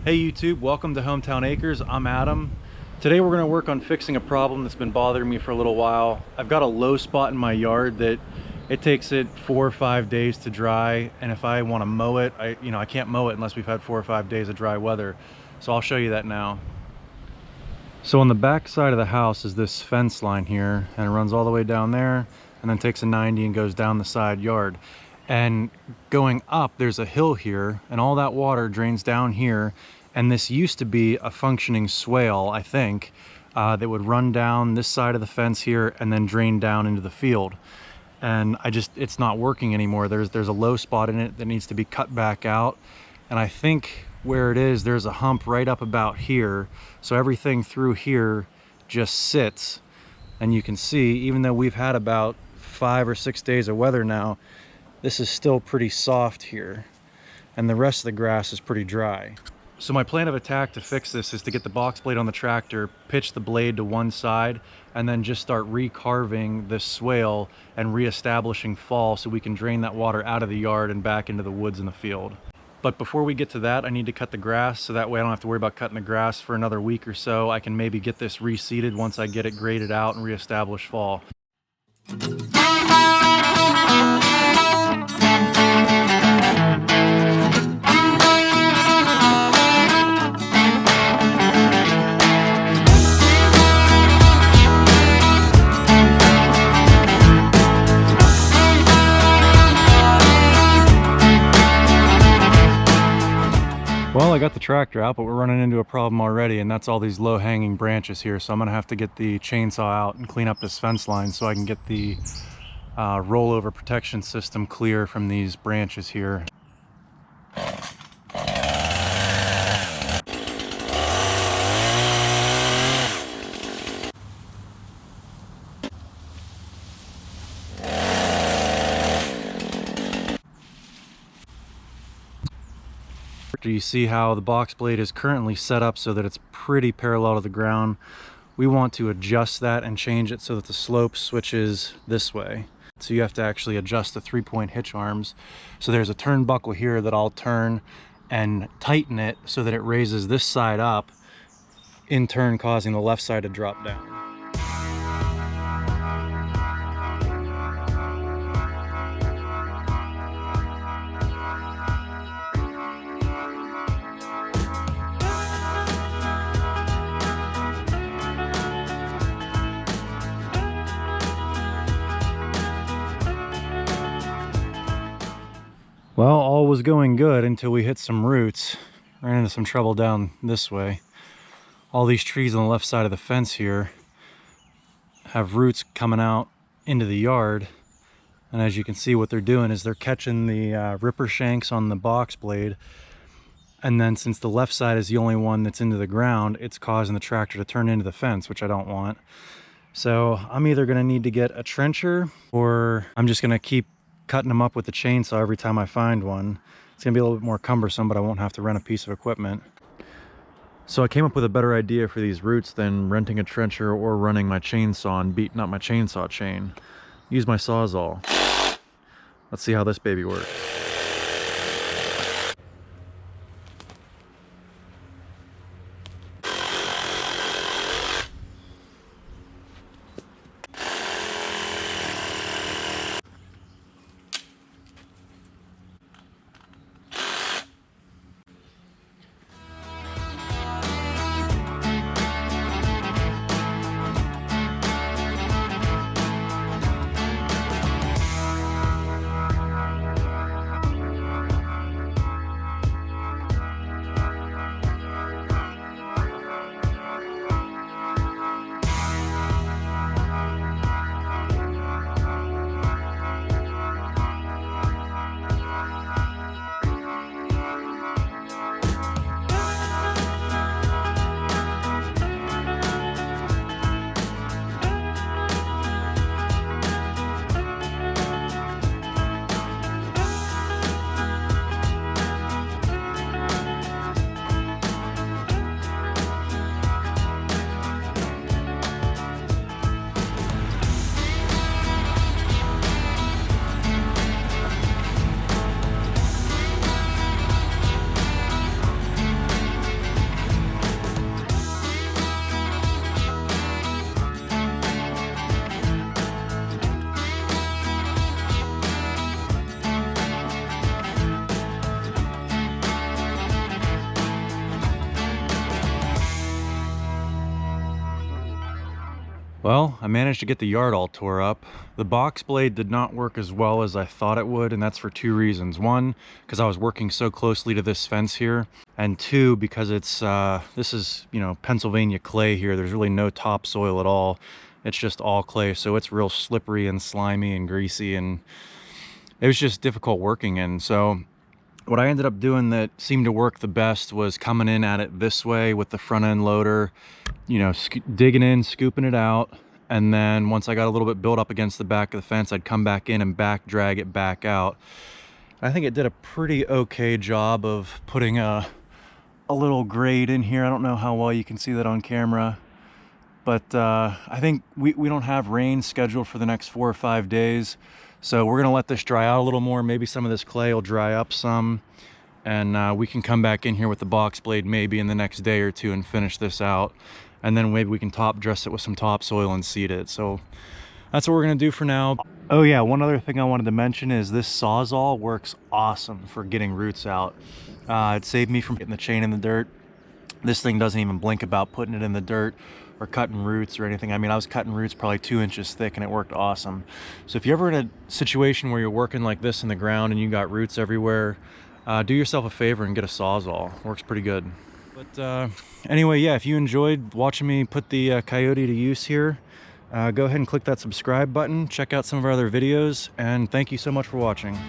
Hey YouTube, welcome to Hometown Acres. I'm Adam. Today we're going to work on fixing a problem that's been bothering me for a little while. I've got a low spot in my yard that it takes it 4 or 5 days to dry, and if I want to mow it, I can't mow it unless we've had 4 or 5 days of dry weather. So I'll show you that now. So on the back side of the house is this fence line here, and it runs all the way down there and then takes a 90 and goes down the side yard. And going up, there's a hill here, and all that water drains down here. And this used to be a functioning swale, I think, that would run down this side of the fence here and then drain down into the field. And it's not working anymore. There's a low spot in it that needs to be cut back out. And I think where it is, there's a hump right up about here. So everything through here just sits. And you can see, even though we've had about 5 or 6 days of weather now, this is still pretty soft here. And the rest of the grass is pretty dry. So my plan of attack to fix this is to get the box blade on the tractor, pitch the blade to one side, and then just start recarving this swale and reestablishing fall so we can drain that water out of the yard and back into the woods in the field. But before we get to that, I need to cut the grass, so that way I don't have to worry about cutting the grass for another week or so. I can maybe get this reseeded once I get it graded out and reestablish fall. Well, I got the tractor out, but we're running into a problem already, and that's all these low-hanging branches here. So I'm gonna have to get the chainsaw out and clean up this fence line so I can get the rollover protection system clear from these branches here. You see how the box blade is currently set up so that it's pretty parallel to the ground. We want to adjust that and change it so that the slope switches this way. So you have to actually adjust the 3-point hitch arms. So there's a turnbuckle here that I'll turn and tighten it so that it raises this side up, in turn causing the left side to drop down. Well, all was going good until we hit some roots. Ran into some trouble down this way. All these trees on the left side of the fence here have roots coming out into the yard. And as you can see, what they're doing is they're catching the ripper shanks on the box blade. And then since the left side is the only one that's into the ground, it's causing the tractor to turn into the fence, which I don't want. So I'm either gonna need to get a trencher, or I'm just gonna keep cutting them up with the chainsaw every time I find one. It's gonna be a little bit more cumbersome, but I won't have to rent a piece of equipment. So I came up with a better idea for these roots than renting a trencher or running my chainsaw and beating up my chainsaw chain. Use my Sawzall. Let's see how this baby works. Well, I managed to get the yard all tore up. The box blade did not work as well as I thought it would, and that's for two reasons. One, because I was working so closely to this fence here, and two, because it's this is, you know, Pennsylvania clay here. There's really no topsoil at all. It's just all clay, so it's real slippery and slimy and greasy, and it was just difficult working in. So what I ended up doing that seemed to work the best was coming in at it this way with the front end loader, you know, digging in, scooping it out, and then once I got a little bit built up against the back of the fence, I'd come back in and back drag it back out. I think it did a pretty okay job of putting a little grade in here. I don't know how well you can see that on camera, but I think we don't have rain scheduled for the next 4 or 5 days, so we're gonna let this dry out a little more. Maybe some of this clay will dry up some, and we can come back in here with the box blade maybe in the next day or two and finish this out, and then maybe we can top dress it with some topsoil and seed it. So that's what we're gonna do for now. Oh yeah, one other thing I wanted to mention is this Sawzall works awesome for getting roots out. It saved me from getting the chain in the dirt. This thing doesn't even blink about putting it in the dirt or cutting roots or anything. I mean, I was cutting roots probably 2 inches thick and it worked awesome. So if you're ever in a situation where you're working like this in the ground and you got roots everywhere, do yourself a favor and get a Sawzall. Works pretty good. But anyway, yeah, if you enjoyed watching me put the Kioti to use here, go ahead and click that subscribe button, check out some of our other videos, and thank you so much for watching.